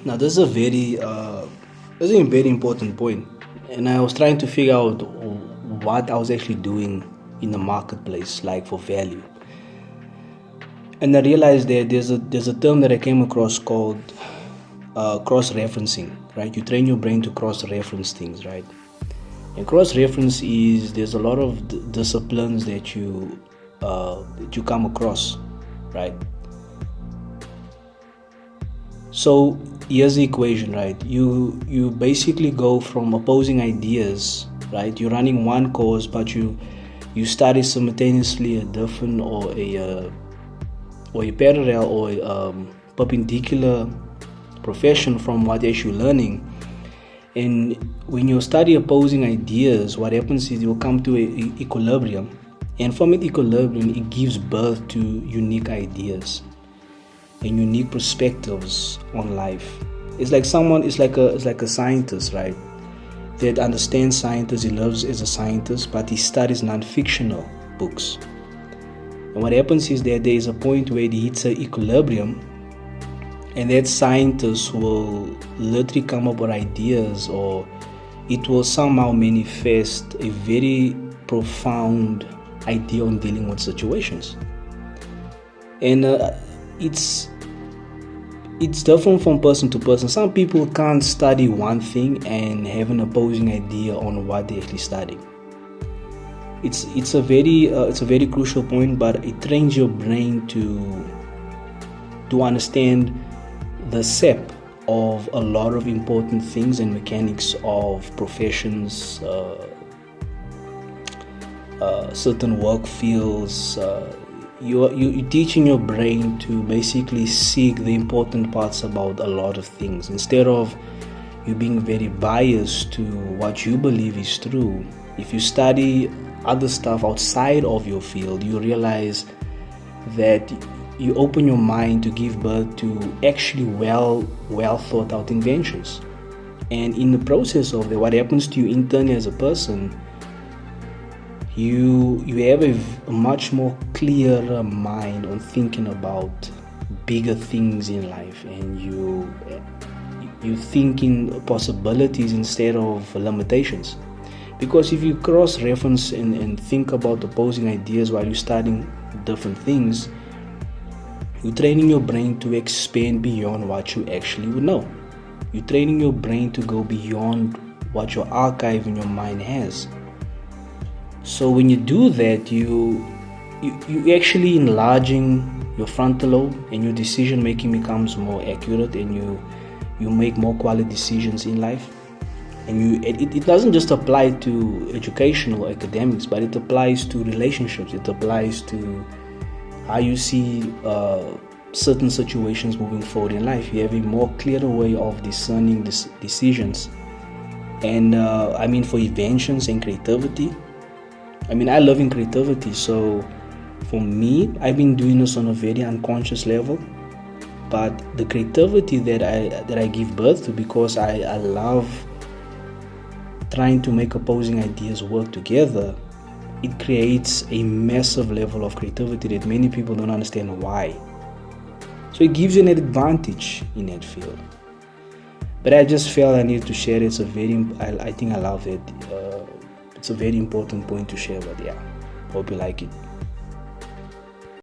Now, this is a very important point, and I was trying to figure out what I was actually doing in the marketplace, like for value, and I realized that there's a term that I came across called cross-referencing. Right, you train your brain to cross-reference things, right? And cross-reference is there's a lot of disciplines that you come across, right? So here's the equation, right? You basically go from opposing ideas, right? You're running one course, but you study simultaneously a different or a parallel or perpendicular profession from what you're learning. And when you study opposing ideas, what happens is you'll come to an equilibrium, and from an equilibrium, it gives birth to unique ideas and unique perspectives on life. It's like a scientist, right? That understands science, he lives as a scientist, but he studies non-fictional books. And what happens is that there is a point where he hits an equilibrium, and that scientist will literally come up with ideas, or it will somehow manifest a very profound idea on dealing with situations. And it's different from person to person. Some people can't study one thing and have an opposing idea on what they actually study. It's a very crucial point, but it trains your brain to understand the SEP of a lot of important things and mechanics of professions, certain work fields. You're teaching your brain to basically seek the important parts about a lot of things, instead of you being very biased to what you believe is true. If you study other stuff outside of your field, you realize that you open your mind to give birth to actually well thought out inventions. And in the process of that, what happens to you internally as a person, you have a much more clearer mind on thinking about bigger things in life, and you think in possibilities instead of limitations. Because if you cross-reference and think about opposing ideas while you're studying different things, you're training your brain to expand beyond what you actually would know. You're training your brain to go beyond what your archive in your mind has. So when you do that, you actually enlarging your frontal lobe, and your decision making becomes more accurate, and you make more quality decisions in life. And it doesn't just apply to educational or academics, but it applies to relationships. It applies to how you see certain situations moving forward in life. You have a more clearer way of discerning decisions. And for inventions and creativity, I love in creativity. So for me, I've been doing this on a very unconscious level. But the creativity that I give birth to, because I love trying to make opposing ideas work together, it creates a massive level of creativity that many people don't understand why. So it gives you an advantage in that field. But I just felt I needed to share it. I think I love it. It's a very important point to share, but yeah, hope you like it.